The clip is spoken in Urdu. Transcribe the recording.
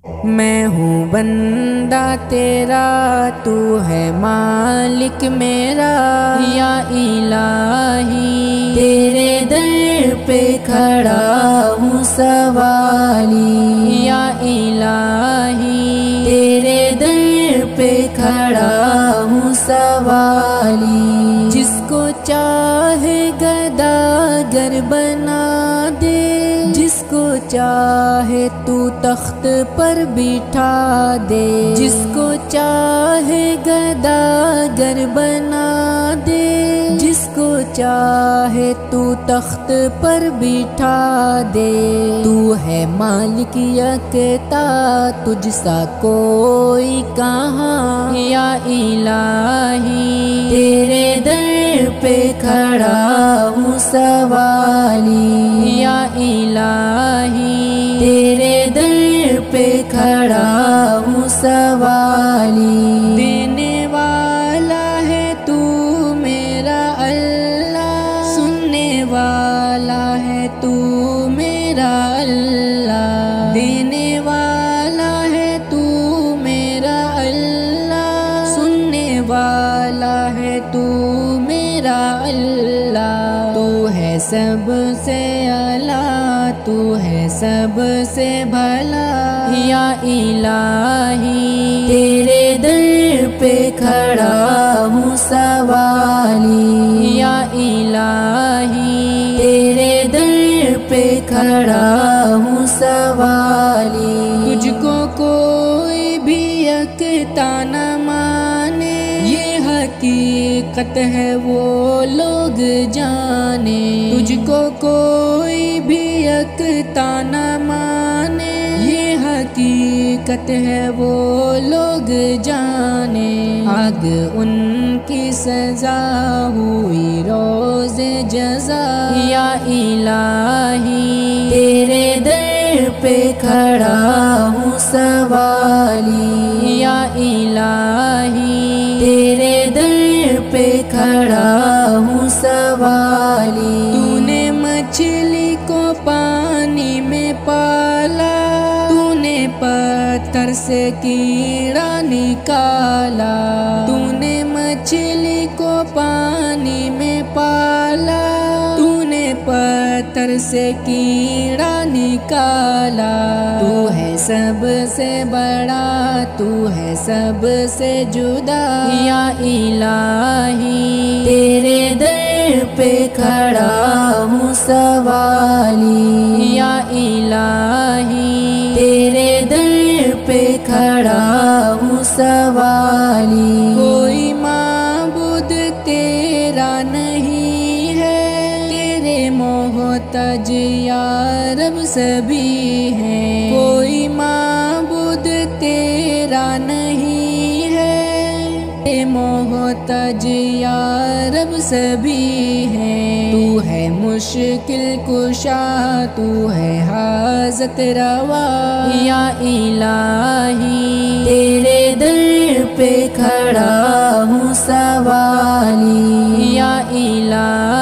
میں ہوں بندہ تیرا، تو ہے مالک میرا، یا الہی تیرے در پہ کھڑا ہوں سوالی، یا الہی تیرے در پہ کھڑا ہوں سوالی، جس کو چاہے گداگر بنا دے، جس کو چاہے تو تخت پر بٹھا دے، جس کو چاہے گداگر بنا دے، جس کو چاہے تو تخت پر بٹھا دے، تو ہے مالک یکتا تجھ سا کوئی کہاں، یا الہی تیرے در پہ کھڑا ہوں سوالی، یا الہی تیرے در پہ کھڑا ہوں سوالی، دینے والا ہے تو میرا اللہ، سننے والا ہے تو میرا اللہ، دینے والا ہے تو میرا اللہ، سننے والا ہے تو میرا اللہ، تو ہے سب سے اعلیٰ، تو ہے سب سے بھلا، یا الہی تیرے در پہ کھڑا ہوں سوالی، یا الہی تیرے در پہ کھڑا ہوں سوالی، تجھ کو کوئی بھی یکتا نہ مانے، یہ حقیقت ہے وہ لوگ جانے، تجھ کو کوئی بھی یکتا نہ مانے، یہ حقیقت ہے وہ لوگ جانے، آگ ان کی سزا ہوئی روز جزا، یا الہی تیرے در پہ کھڑا ہوں سوالی، یا الہی تیرے در پہ کھڑا ہوں سوالی، تو نے مچھلی کو پانی میں پالا، تو نے پتھر سے کیڑا نکالا، تو نے مچھلی کو پانی میں پالا، تو نے پتھر سے کیڑا نکالا، تو ہے سب سے بڑا، تو ہے سب سے جدا، یا الہی تیرے در پہ کھڑا ہوں سوالی، یا الہی تیرے در پہ کھڑا ہوں سوالی، کوئی معبود تیرا نہیں ہے، تیرے محتاج یا رب سبھی ہیں، کوئی معبود تیرا نہیں ہے، محتاج یا رب سبھی ہیں، تو ہے مشکل کشا، تو ہے حاجت روا، یا الہی تیرے در پہ کھڑا ہوں سوالی، یا الہی